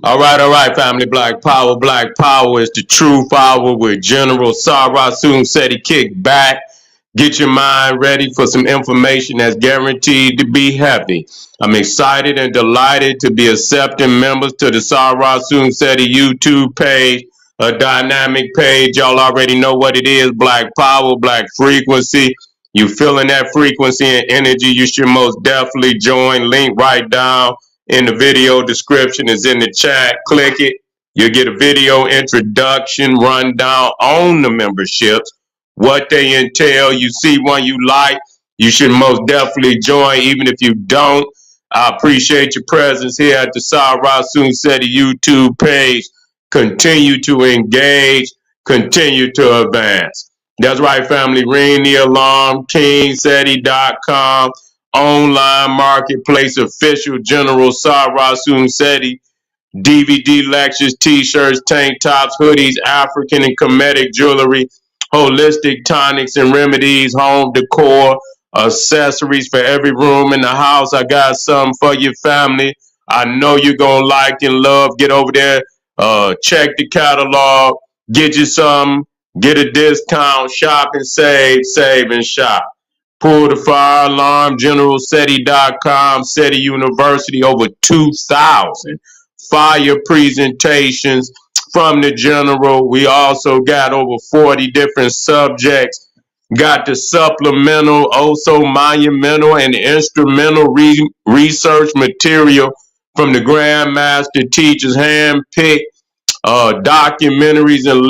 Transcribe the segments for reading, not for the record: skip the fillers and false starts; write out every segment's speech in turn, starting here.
All right, family. Black Power. Black Power is the true power with General Sarah Soon said he kicked back. Get your mind ready for some information that's guaranteed to be heavy. I'm excited and delighted to be accepting members to the Sarah Soon said YouTube page, a dynamic page. Y'all already know what it is. Black Power, Black Frequency. You feeling that frequency and energy, you should most definitely join. Link right down in the video description is in the chat. Click it. You'll get a video introduction, rundown on the memberships, what they entail. You see one you like, you should most definitely join. Even if you don't, I appreciate your presence here at the Sarah Soon Seti YouTube page. Continue to engage, continue to advance. That's right, family. Ring the alarm, kingseti.com. Online marketplace, official General Sarah Soon Seti, DVD lectures, t-shirts, tank tops, hoodies, African and Kemetic jewelry, holistic tonics and remedies, home decor, accessories for every room in the house. I got something for your family. I know you're gonna like and love. Get over there, check the catalog, get you some, get a discount, shop and save and shop. Pull the fire alarm, generalseti.com, SETI University, over 2,000 fire presentations from the general. We also got over 40 different subjects. Got the supplemental, also monumental and instrumental research material from the Grandmaster teachers, handpicked documentaries and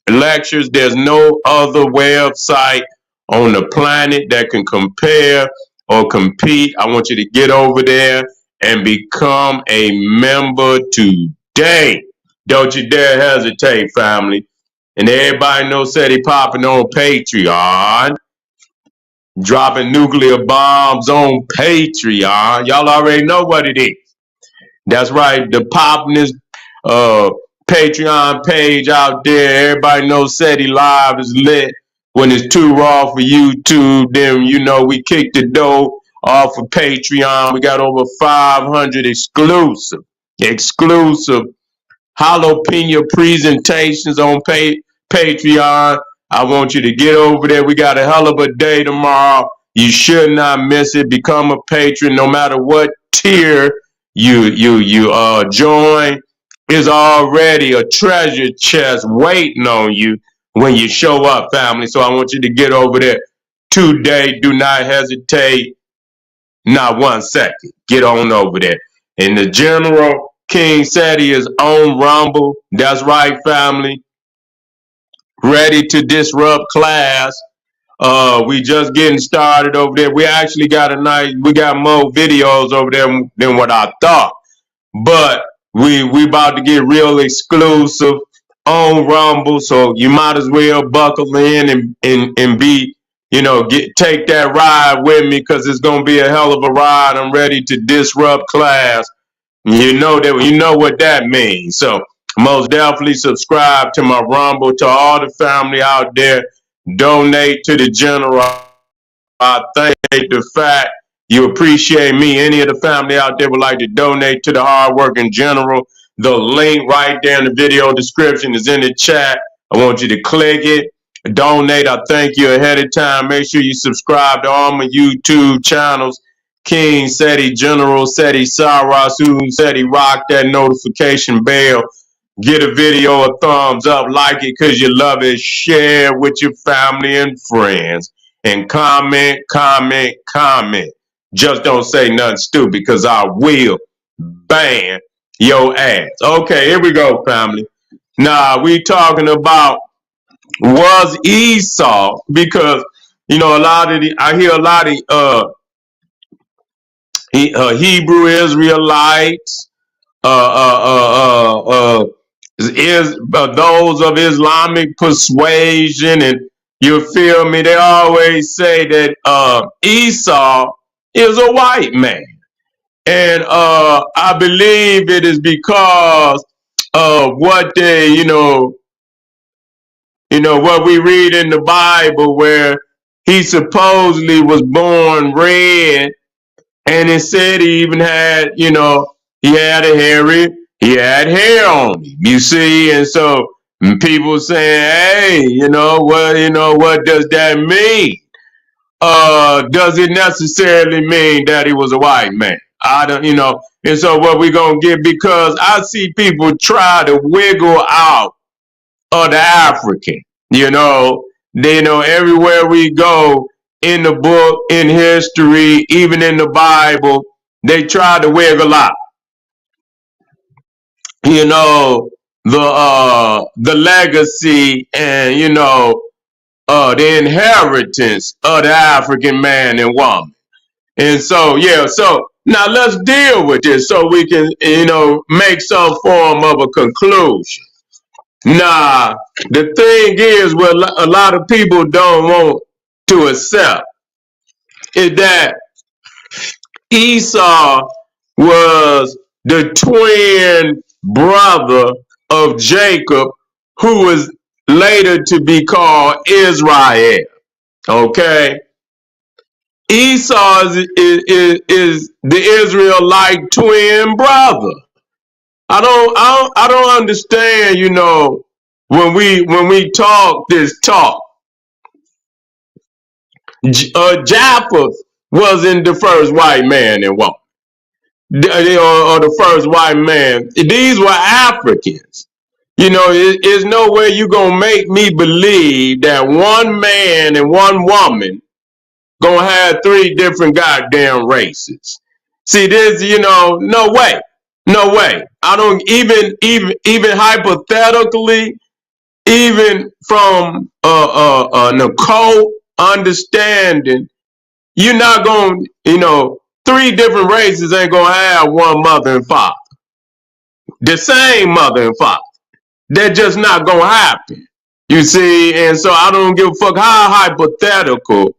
lectures. There's no other website on the planet that can compare or compete. I want you to get over there and become a member today. Don't you dare hesitate, family. And everybody knows Seti popping on Patreon, dropping nuclear bombs on Patreon. Y'all already know what it is. That's right. The poppiness Patreon page out there. Everybody knows SETI Live is lit. When it's too raw for YouTube, then you know we kick the dough off of Patreon. We got over 500 exclusive jalapeno presentations on Patreon. I want you to get over there. We got a hell of a day tomorrow. You should not miss it. Become a patron, no matter what tier you join. Is already a treasure chest waiting on you when you show up, family. So I want you to get over there today. Do not hesitate, not 1 second. Get on over there. And the General King Seti is on Rumble. That's right, family. Ready to disrupt class. We just getting started over there. We actually got we got more videos over there than what I thought. But we about to get real exclusive on Rumble, so you might as well buckle in and be, take that ride with me, because it's gonna be a hell of a ride. I'm ready to disrupt class. You know what that means. So most definitely subscribe to my Rumble. To all the family out there, donate to the general. I thank the fact you appreciate me. Any of the family out there would like to donate to the hard work in general, the link right there in the video description is in the chat. I want you to click it, donate. I thank you ahead of time. Make sure you subscribe to all my YouTube channels. King Seti, General Seti, Sarah Soon Seti. Rock that notification bell. Get a video a thumbs up. Like it because you love it. Share with your family and friends. And comment. Just don't say nothing stupid, because I will ban your ass. Okay, here we go, family. Now, we talking about was Esau, because, I hear a lot of Hebrew Israelites, those of Islamic persuasion, and you feel me? They always say that Esau is a white man, and I believe it is because of what what we read in the Bible, where he supposedly was born red, and it said he even had, he had he had hair on him, you see, and so people saying, hey, what does that mean? Does it necessarily mean that he was a white man? I don't, and so what we gonna get, because I see people try to wiggle out of the African, everywhere we go in the book, in history, even in the Bible, they try to wiggle out, the legacy and, the inheritance of the African man and woman. And so, yeah, so now let's deal with this so we can, make some form of a conclusion. Now, the thing is, what a lot of people don't want to accept is that Esau was the twin brother of Jacob, who was later to be called Israel. Okay? Esau is the Israelite twin brother. I don't understand, when we talk this talk. Japheth wasn't the first white man in woman, or the first white man. These were Africans. There's no way you gonna make me believe that one man and one woman gonna have three different goddamn races. See this, no way. No way. I don't even hypothetically, even from an occult understanding, you're not going, three different races ain't gonna have one mother and father. The same mother and father. That's just not gonna happen. You see, and so I don't give a fuck how hypothetical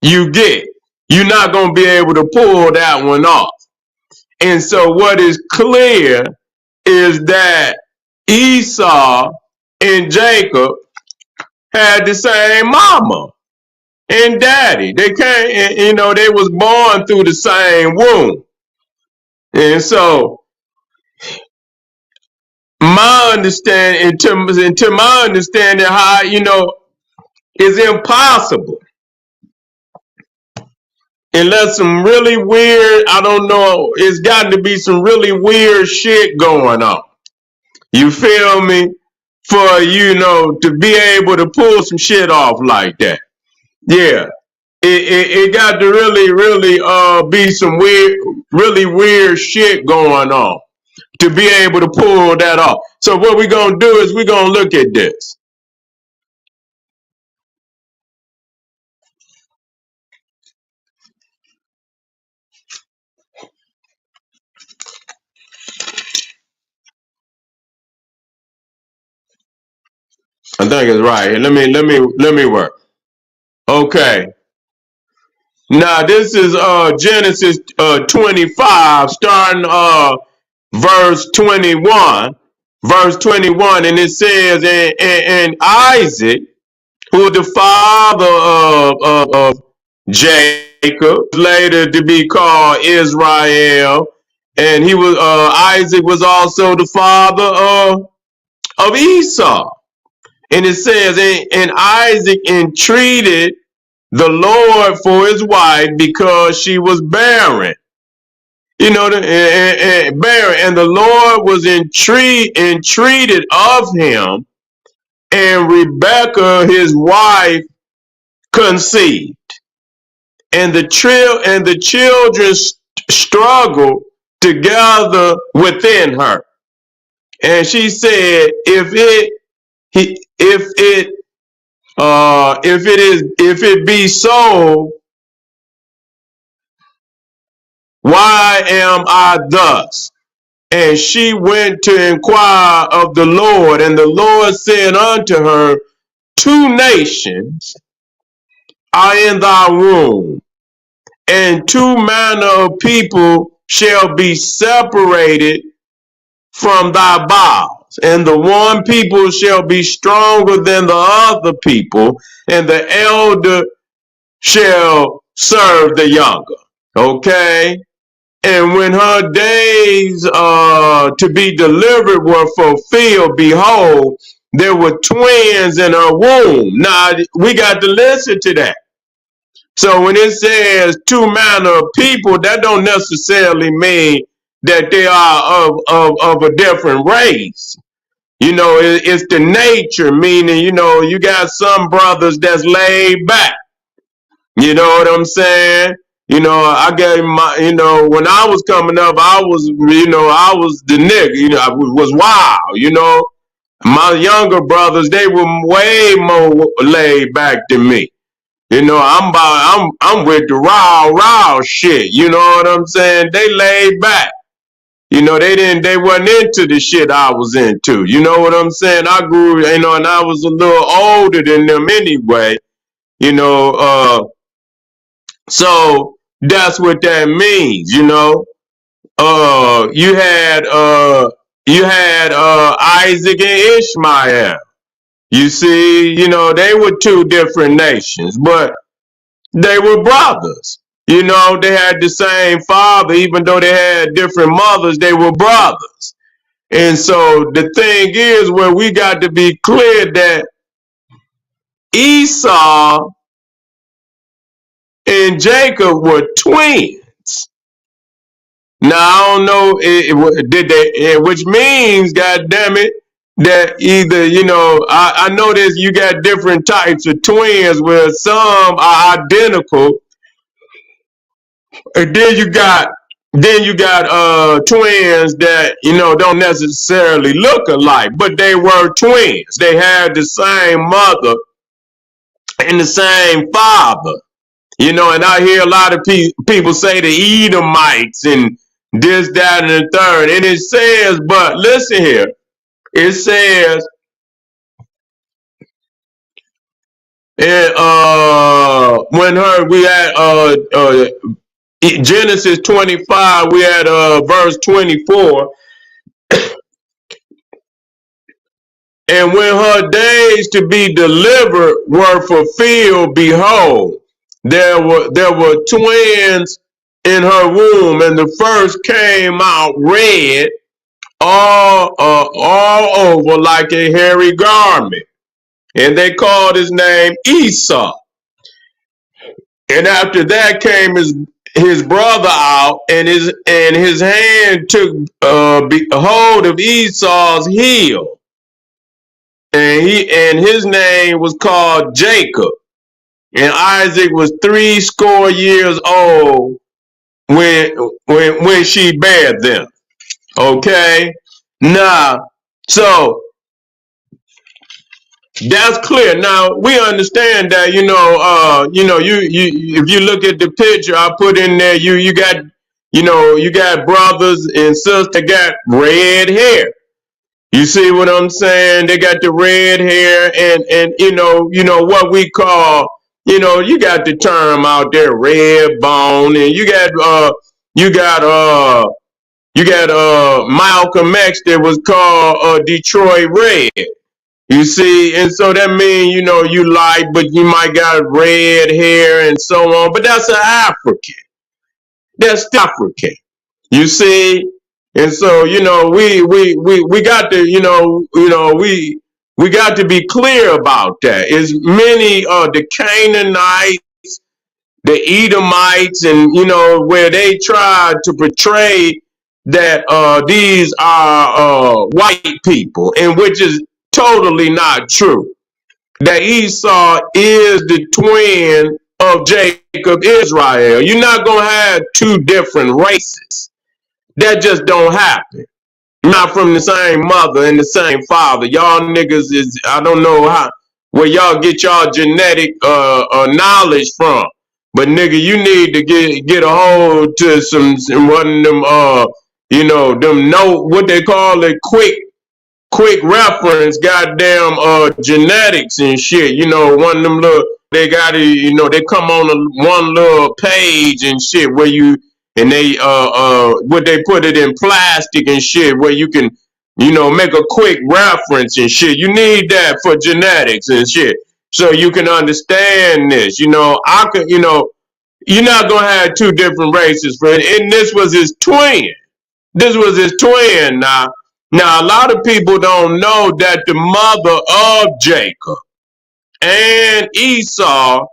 you get. You're not gonna be able to pull that one off. And so what is clear is that Esau and Jacob had the same mama and daddy. They came, they was born through the same womb. And so my understanding, to my understanding, how, it's impossible. Unless some really weird, I don't know, it's got to be some really weird shit going on. You feel me? For, to be able to pull some shit off like that. Yeah. It got to really be some really weird shit going on to be able to pull that off. So what we're gonna do is we're gonna look at this. I think it's right. Let me work. Okay. Now this is Genesis 25, starting verse 21. Verse 21, and it says, and Isaac, who the father of Jacob, later to be called Israel, and he was Isaac was also the father of Esau. And it says, and Isaac entreated the Lord for his wife because she was barren. Barren, and the Lord was entreated of him, and Rebekah, his wife, conceived. And the children struggled together within her. And she said, if it be so, why am I thus? And she went to inquire of the Lord, and the Lord said unto her, two nations are in thy womb, and two manner of people shall be separated from thy bowels, and the one people shall be stronger than the other people, and the elder shall serve the younger. Okay? And when her days to be delivered were fulfilled, behold, there were twins in her womb. Now, we got to listen to that. So when it says two manner of people, that don't necessarily mean that they are of a different race. You know, it's the nature, meaning, you know, you got some brothers that's laid back. You know what I'm saying? You know, I gave my, you know, when I was coming up, I was, you know, I was the nigga, you know, I was wild, you know. My younger brothers, they were way more laid back than me. You know, I'm with the raw shit. You know what I'm saying? They laid back. You know, they wasn't into the shit I was into. You know what I'm saying? I grew, you know, and I was a little older than them anyway. You know, so that's what that means. You know, you had Isaac and Ishmael. You see, you know, they were two different nations, but they were brothers. You know, they had the same father, even though they had different mothers, they were brothers. And so the thing is, where we got to be clear that Esau and Jacob were twins. Now I don't know, did they? Which means, God damn it, that either, you know, I know this. You got different types of twins, where some are identical, and then you got twins that, you know, don't necessarily look alike, but they were twins. They had the same mother and the same father. You know, and I hear a lot of people say the Edomites and this, that, and the third. And it says, but listen here, it says, when we had Genesis 25, we had verse 24. And when her days to be delivered were fulfilled, behold, there were twins in her womb, and the first came out red all over like a hairy garment, and they called his name Esau. And after that came his brother out, and his hand took hold of Esau's heel, and his name was called Jacob. And Isaac was 80 old when she bare them. Okay, now so that's clear. Now we understand that, you know, you if you look at the picture I put in there, you got, you know, you got brothers and sisters got red hair. You see what I'm saying? They got the red hair, and you know what we call, you know, you got the term out there, red bone, and you got Malcolm X that was called Detroit Red. You see, and so that means, you know, you light, but you might got red hair and so on. But that's an African. That's African. You see, and so, you know, we got to, we got to be clear about that. As many the Canaanites, the Edomites, and, you know, where they tried to portray that these are white people, and which is totally not true. That Esau is the twin of Jacob, Israel. You're not gonna have two different races. That just don't happen. Not from the same mother and the same father. Y'all niggas is, I don't know how, where y'all get y'all genetic knowledge from. But nigga, you need to get a hold to some one of them you know, them what they call it, quick reference, goddamn genetics and shit. You know, one of them little, they got to, you know, they come on one little page and shit where you, and they what they put it in plastic and shit where you can, you know, make a quick reference and shit. You need that for genetics and shit. so you can understand this. I could, you're not gonna have two different races, friend. And this was his twin. This was his twin. Now a lot of people don't know that the mother of Jacob and Esau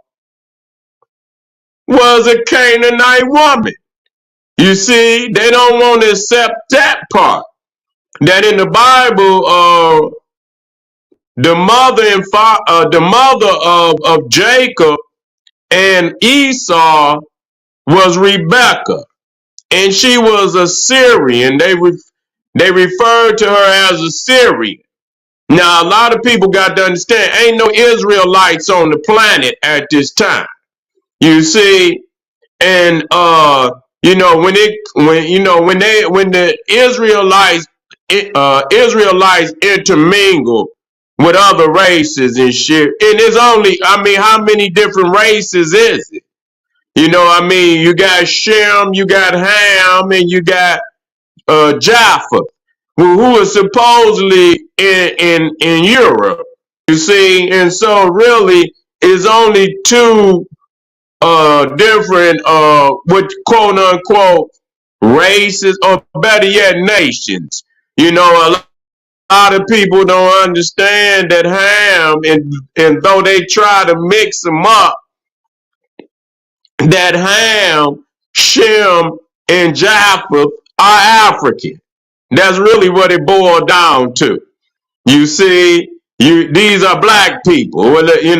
was a Canaanite woman. You see, they don't want to accept that part. That in the Bible, the mother of Jacob and Esau was Rebecca, and she was a Syrian. They referred to her as a Syrian. Now, a lot of people got to understand, ain't no Israelites on the planet at this time. You see, and when the Israelites intermingle with other races and shit, and there's only, I mean, how many different races is it? You got Shem, you got Ham, and you got Japheth, who is supposedly in Europe. You see, and so really is only two different what quote unquote races, or better yet nations. A lot of people don't understand that Ham, and though they try to mix them up, that Ham, Shem, and Japheth are African. That's really what it boiled down to. You see, these are black people. Well, you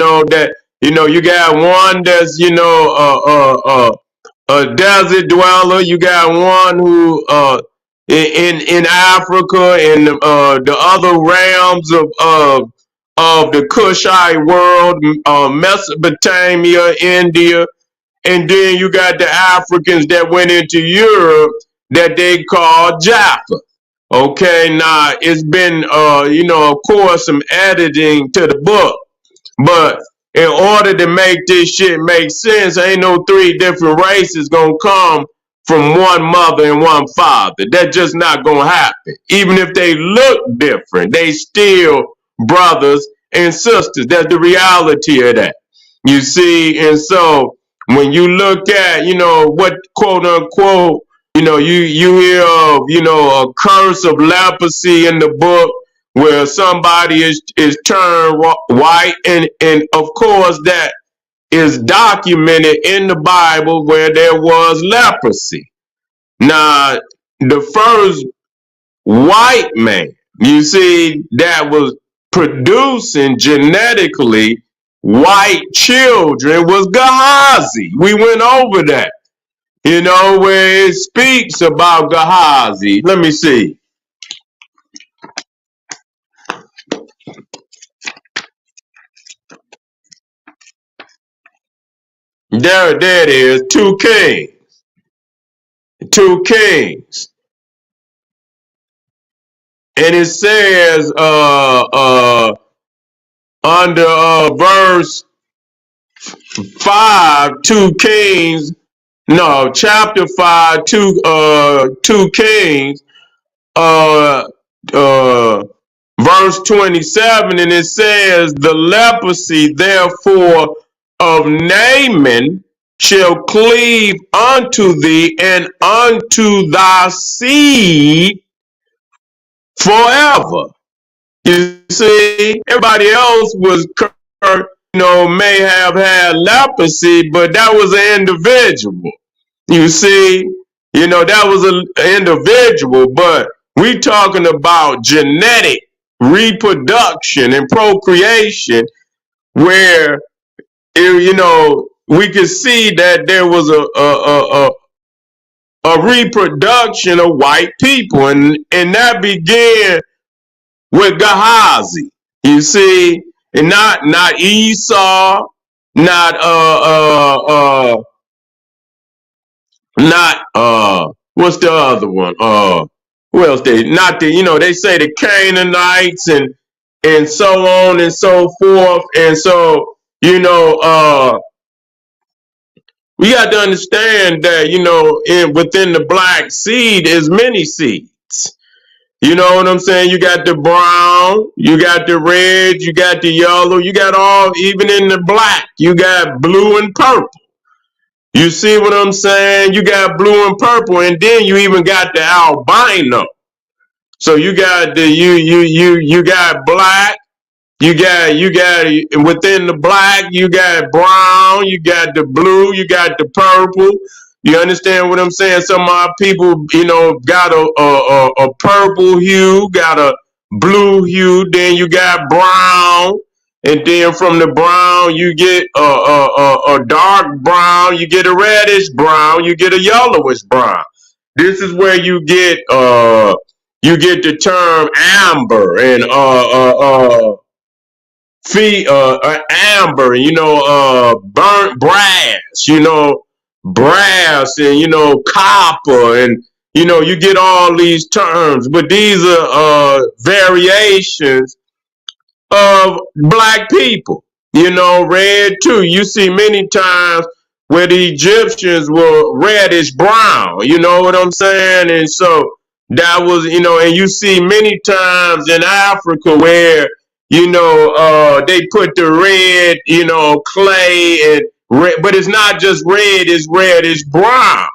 got one that's a desert dweller. You got one who in Africa, and the other realms of the Kushite world, Mesopotamia, India, and then you got the Africans that went into Europe that they call Jaffa. Okay, now it's been of course, some editing to the book, but in order to make this shit make sense, ain't no three different races gonna come from one mother and one father. That's just not gonna happen. Even if they look different, they still brothers and sisters. That's the reality of that. You see, and so when you look at, what quote unquote, you hear of, a curse of leprosy in the book, where somebody is turned white, and of course that is documented in the Bible where there was leprosy. Now, the first white man, you see, that was producing genetically white children was Gehazi. We went over that, where it speaks about Gehazi. Let me see. There it is. Two kings. Two kings. And it says under verse 5, two kings. No, chapter 5, two kings. Uh, Verse 27, and it says, the leprosy therefore of Naaman shall cleave unto thee and unto thy seed forever. You see, everybody else was cursed, may have had leprosy, but that was an individual. You see, that was an individual, but we talking about genetic reproduction and procreation, where we could see that there was a reproduction of white people, and that began with Gehazi. You see, and not Esau, not what's the other one? Who else? They say the Canaanites and so on and so forth. And so, we got to understand that, within the black seed is many seeds. You know what I'm saying? You got the brown, you got the red, you got the yellow, you got all, even in the black, you got blue and purple. You see what I'm saying? You got blue and purple, and then you even got the albino. So you got you got black, you got within the black, you got brown, you got the blue, you got the purple. You understand what I'm saying? Some of our people, got a purple hue, got a blue hue, then you got brown, and then from the brown you get a dark brown, you get a reddish brown, you get a yellowish brown. This is where you get the term amber and amber, burnt brass, brass and copper, and you get all these terms, but these are variations of black people. Red too. You see many times where the Egyptians were reddish brown. You know what I'm saying? And so that was, and you see many times in Africa where, they put the red, clay and red, but it's not just red, it's reddish brown.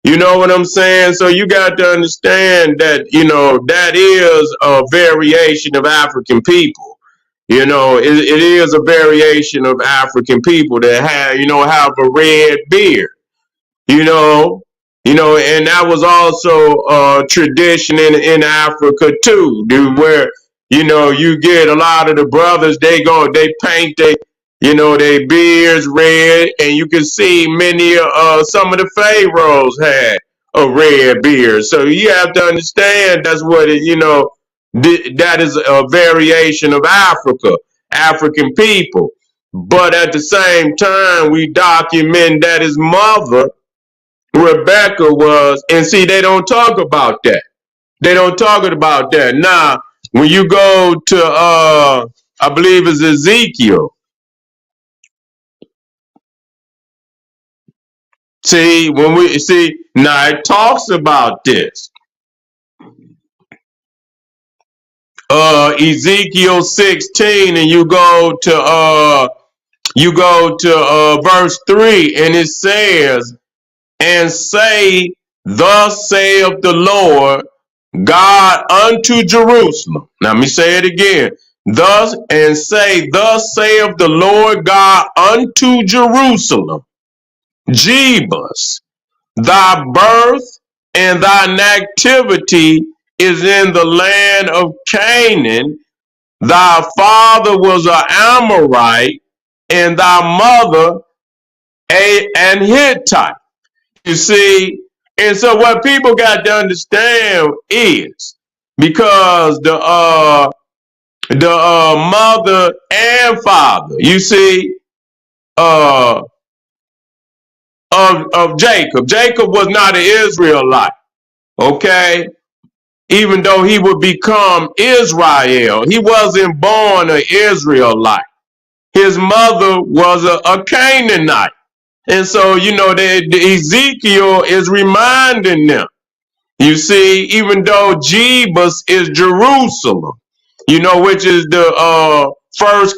You know what I'm saying? So you got to understand that, that is a variation of African people. It is a variation of African people that have a red beard, you know, and that was also tradition in Africa too, dude, where, you get a lot of the brothers, they paint their beards red, and you can see many, some of the pharaohs had a red beard. So you have to understand that's what that is a variation of African people. But at the same time, we document that his mother, Rebecca, was, and see, they don't talk about that. They don't talk about that. Now, when you go to, I believe it's Ezekiel. See, when we see, now it talks about this. Ezekiel 16, and you go to verse 3, and it says, and say, thus saith the Lord God unto Jerusalem. Now let me say it again. Thus saith the Lord God unto Jerusalem, Jebus, thy birth and thy nativity is in the land of Canaan. Thy father was an Amorite, and thy mother an Hittite. You see, and so what people got to understand is, because the mother and father, you see, uh, of Jacob. Jacob was not an Israelite, okay? Even though he would become Israel, he wasn't born an Israelite. His mother was a Canaanite. And so, the Ezekiel is reminding them, you see, even though Jebus is Jerusalem, which is the first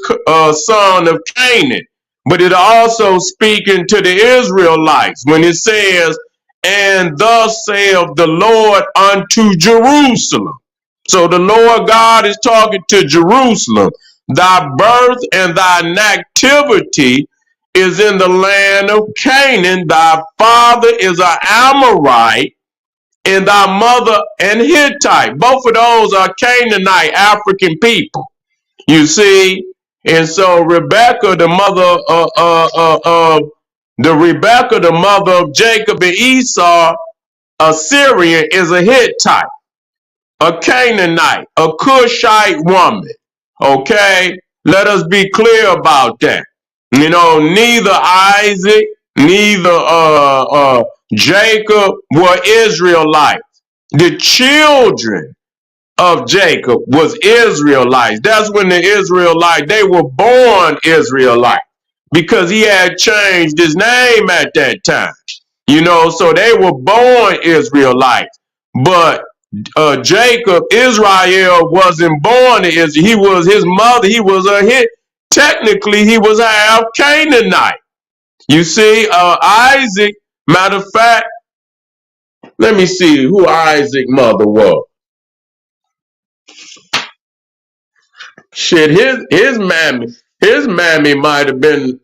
son of Canaan, but it also speaking to the Israelites when it says, and thus saith the Lord unto Jerusalem. So the Lord God is talking to Jerusalem. Thy birth and thy nativity is in the land of Canaan. Thy father is an Amorite, and thy mother an Hittite. Both of those are Canaanite African people. You see, and so Rebecca, the mother the mother of Jacob and Esau, a Syrian, is a Hittite, a Canaanite, a Cushite woman. Okay, let us be clear about that. Neither Isaac, neither Jacob were Israelites. The children of Jacob was Israelites. That's when the Israelites, they were born Israelites, because he had changed his name at that time. So they were born Israelites. But Jacob, Israel wasn't born to Israel. He was his mother. He was a hit. Technically, he was half Canaanite. You see, Isaac. Matter of fact, let me see who Isaac's mother was. Shit, his mammy might have been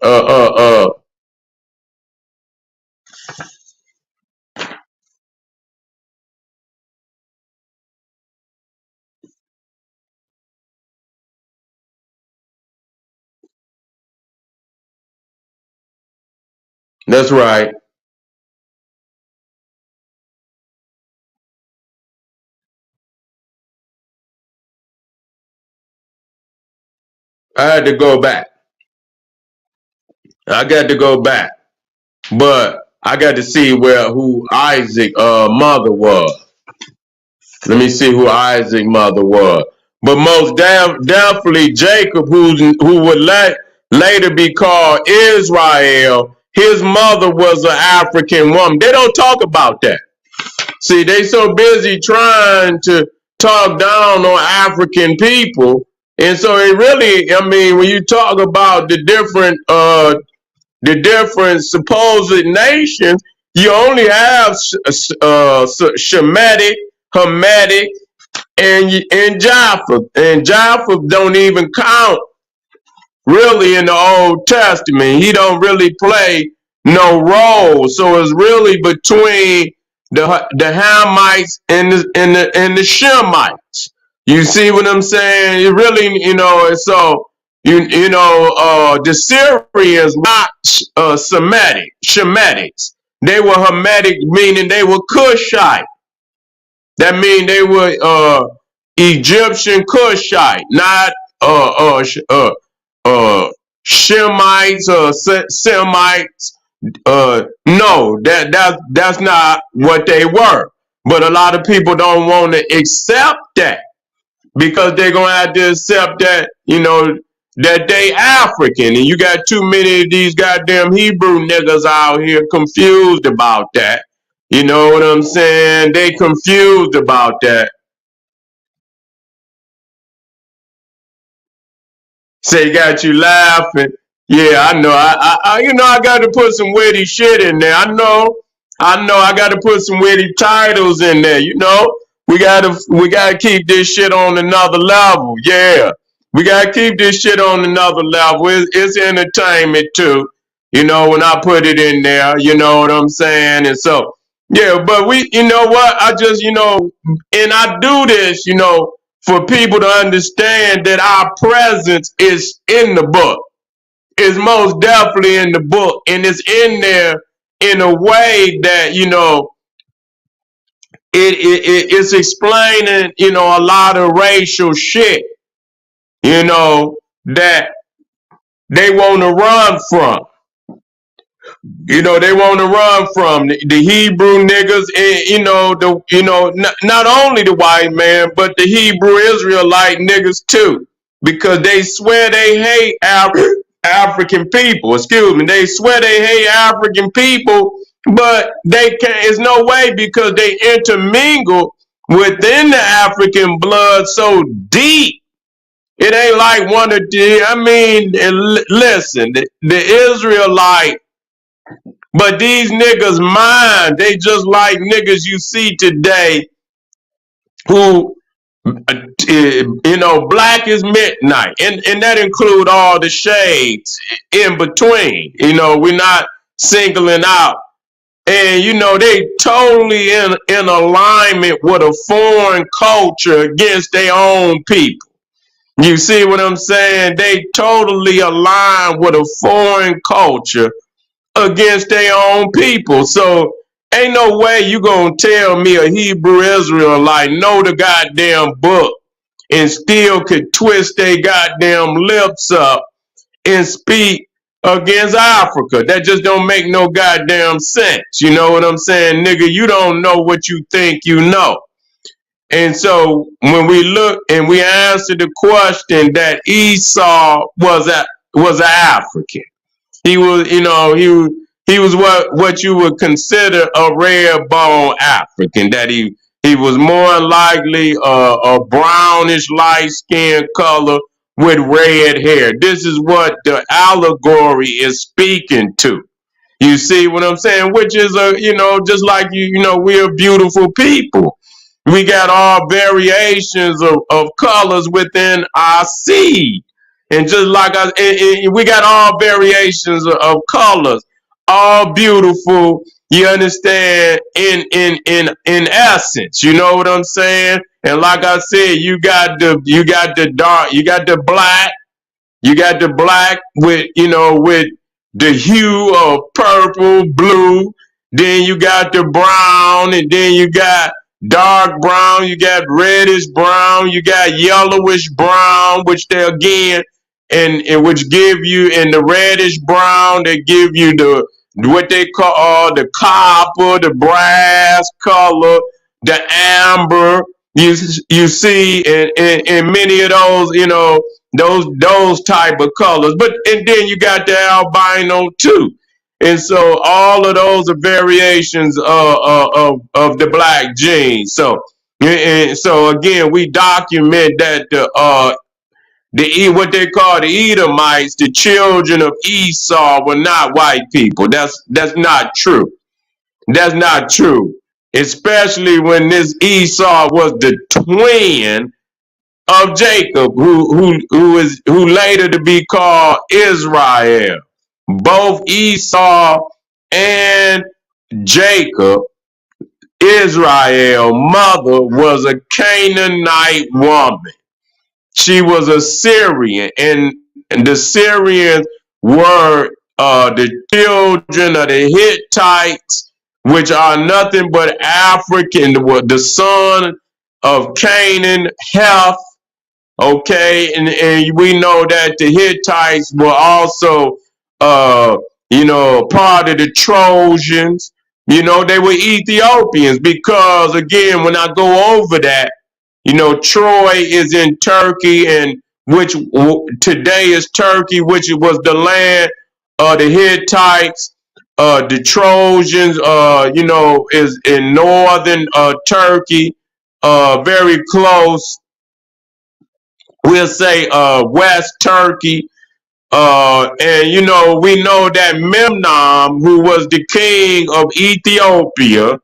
That's right. I had to go back. I got to go back, but I got to see who Isaac mother was. Let me see who Isaac mother was. But most definitely Jacob, who would later be called Israel, his mother was an African woman. They don't talk about that. See, they so busy trying to talk down on African people. And so it really, I mean, when you talk about the different supposed nations, you only have Shemitic, Hamitic, and Japheth. And Japheth don't even count really in the Old Testament. He don't really play no role. So it's really between the Hamites and the Shemites. You see what I'm saying? It really, so the Syrians not Shemitics. They were Hamitic, meaning they were Cushite. That means they were Egyptian Cushite, not Shemites or Semites. No, that's not what they were. But a lot of people don't want to accept that because they're gonna have to accept that, that they African, and you got too many of these goddamn Hebrew niggas out here confused about that. You know what I'm saying? They confused about that. Say got you laughing. Yeah, I know. I got to put some witty shit in there. I know. I got to put some witty titles in there. We gotta keep this shit on another level. Yeah, we gotta keep this shit on another level. It's entertainment too. When I put it in there, you know what I'm saying. And so, yeah, but you know what? I just, and I do this, for people to understand that our presence is in the book. It's most definitely in the book, and it's in there in a way that it's explaining a lot of racial shit that they want to run from. They want to run from the Hebrew niggas, and not only the white man, but the Hebrew Israelite niggas too, because they swear they hate African people. Excuse me, they swear they hate African people, but they can't. It's no way because they intermingle within the African blood so deep. It ain't like one of the. I mean, listen, the Israelite. But these niggas mind, they just like niggas you see today who, black is midnight. And that include all the shades in between. We're not singling out. And, they totally in alignment with a foreign culture against their own people. You see what I'm saying? They totally align with a foreign culture against their own people. So ain't no way you gonna tell me a Hebrew Israelite know the goddamn book and still could twist their goddamn lips up and speak against Africa. That just don't make no goddamn sense. You know what I'm saying? Nigga, you don't know what you think you know. And so when we look and we answer the question that Esau was an African. He was, he was what you would consider a red bone African. That He was more likely a brownish light skin color with red hair. This is what the allegory is speaking to. You see what I'm saying? Which is just like we're beautiful people. We got all variations of colors within our seed. And just like we got all variations of colors, all beautiful, you understand, in essence. You know what I'm saying? And like I said, you got the dark, you got the black, you got the black with the hue of purple, blue. Then you got the brown, and then you got dark brown. You got reddish brown. You got yellowish brown, which they again, and which give you in the reddish brown. They give you the what they call the copper, the brass color, the amber. You see, in many of those, those type of colors. But and then you got the albino too. And so all of those are variations of the black gene. So again, we document that what they call the Edomites, the children of Esau, were not white people. That's not true. That's not true. Especially when this Esau was the twin of Jacob, who later to be called Israel. Both Esau and Jacob, Israel, mother was a Canaanite woman. She was a Syrian, and the Syrians were the children of the Hittites, which are nothing but African, the son of Canaan, Heth. Okay, and we know that the Hittites were also, part of the Trojans. They were Ethiopians because, again, when I go over that, Troy is in Turkey, and which today is Turkey, which was the land of the Hittites. The Trojans, is in northern Turkey, very close. We'll say West Turkey. And we know that Memnon, who was the king of Ethiopia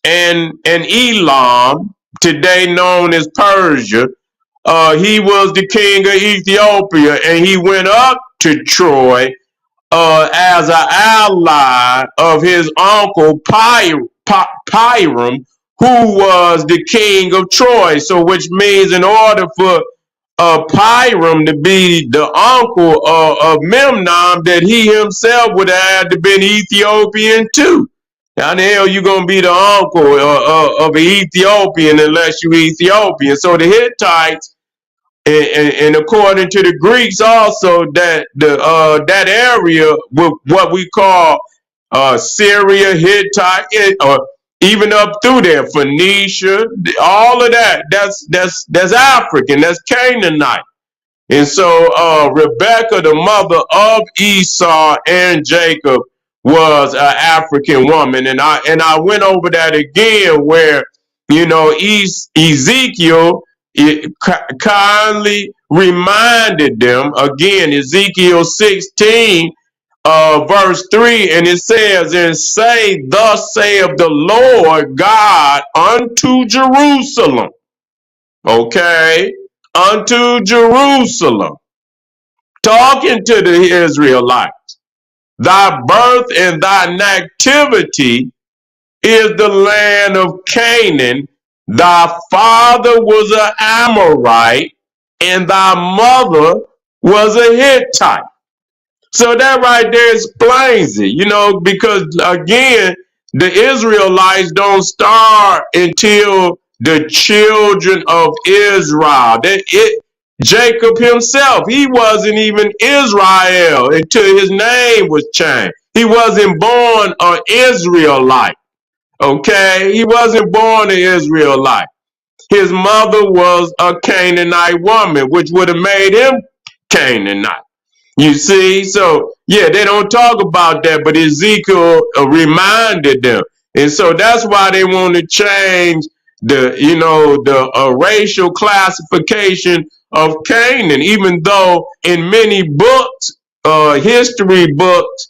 and Elam, today known as Persia, he was the king of Ethiopia, and he went up to Troy as an ally of his uncle Piram, who was the king of Troy. So, which means in order for Piram to be the uncle of Memnon, that he himself would have had to been Ethiopian too. How the hell you gonna be the uncle of an Ethiopian unless you Ethiopian? So the Hittites, and according to the Greeks also, that that area, what we call Syria, Hittite, or even up through there, Phoenicia, all of that, that's African, that's Canaanite. And so Rebecca, the mother of Esau and Jacob, was an African woman. And I went over that again where, Ezekiel kindly reminded them, again, Ezekiel 16, verse 3, and it says, and say, thus saith the Lord God unto Jerusalem. Okay? Unto Jerusalem. Talking to the Israelites. Thy birth and thy nativity is the land of Canaan. Thy father was an Amorite, and thy mother was a Hittite. So that right there explains it, because again, the Israelites don't start until the children of Israel. Jacob himself, he wasn't even Israel until his name was changed. He wasn't born an Israelite. Okay? He wasn't born an Israelite. His mother was a Canaanite woman, which would have made him Canaanite. You see, so yeah, they don't talk about that, but Ezekiel reminded them. And so that's why they want to change the racial classification of Canaan, even though in many books, history books,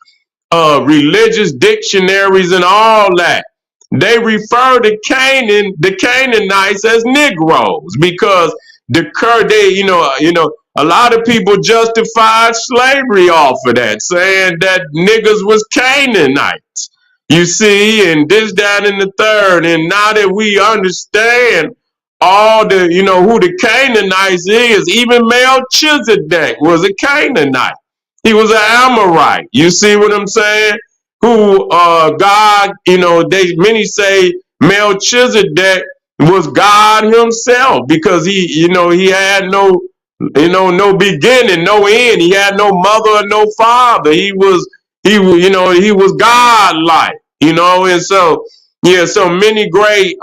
religious dictionaries and all that, they refer to Canaan, the Canaanites, as Negroes because a lot of people justified slavery off of that, saying that niggas was Canaanites. You see, and this, that, and the third. And now that we understand all who the Canaanites is, even Melchizedek was a Canaanite. He was an Amorite. You see what I'm saying? Who God, many say Melchizedek was God himself because he had no beginning, no end. He had no mother or no father. He was God-like, and so yeah, so many great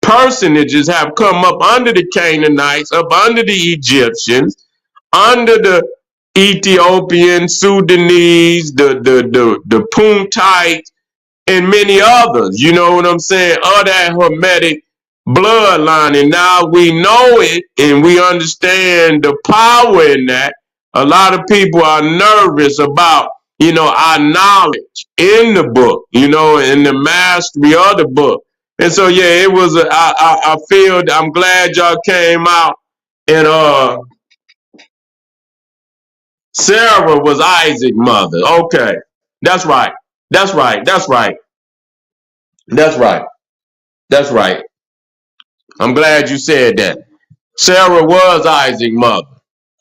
personages have come up under the Canaanites, up under the Egyptians, under the Ethiopian, Sudanese, the Puntites, and many others, you know what I'm saying, of that Hermetic bloodline. And now we know it and we understand the power in that. A lot of people are nervous about, our knowledge in the book, and the mastery of the book. And so, yeah, it was, I feel, I'm glad y'all came out and, Sarah was Isaac's mother. Okay. That's right. That's right. That's right. That's right. That's right. I'm glad you said that. Sarah was Isaac's mother.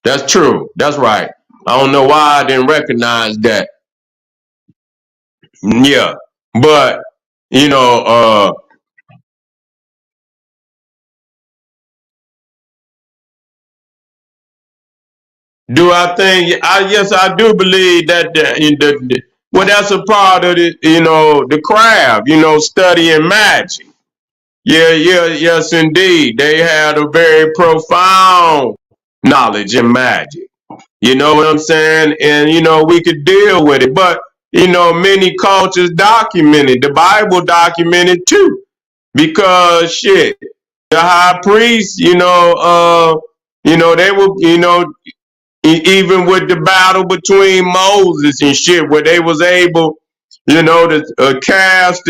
That's true. That's right. I don't know why I didn't recognize that. Yeah. But, you know, uh, do I think, yes, I do believe that well, that's a part of the craft, studying magic. Yeah, yeah, yes, indeed. They had a very profound knowledge in magic. You know what I'm saying? And, we could deal with it. But, many cultures documented, the Bible documented too. Because shit, the high priest, they were, even with the battle between Moses and shit, where they was able, to cast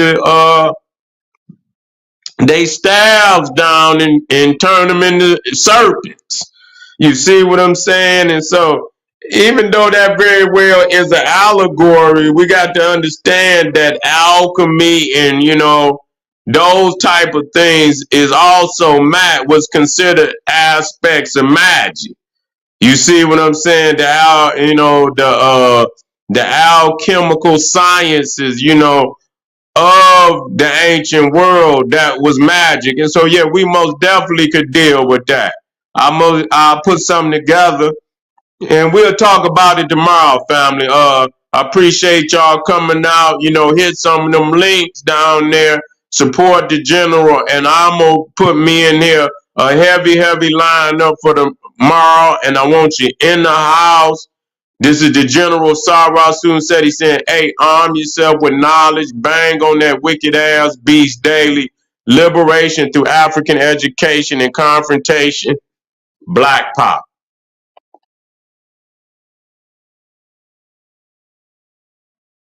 they staves down and turn them into serpents. You see what I'm saying? And so, even though that very well is an allegory, we got to understand that alchemy and those type of things is also was considered aspects of magic. You see what I'm saying? The alchemical sciences, of the ancient world, that was magic. And so, yeah, we most definitely could deal with that. I'll put something together and we'll talk about it tomorrow, family. I appreciate y'all coming out, hit some of them links down there, support the general, and I'm gonna put me in here a heavy line up for tomorrow, and I want you in the house. This is the General Sarah Soon said. He said, hey, arm yourself with knowledge, bang on that wicked ass beast daily. Liberation through African education and confrontation. Black Pop.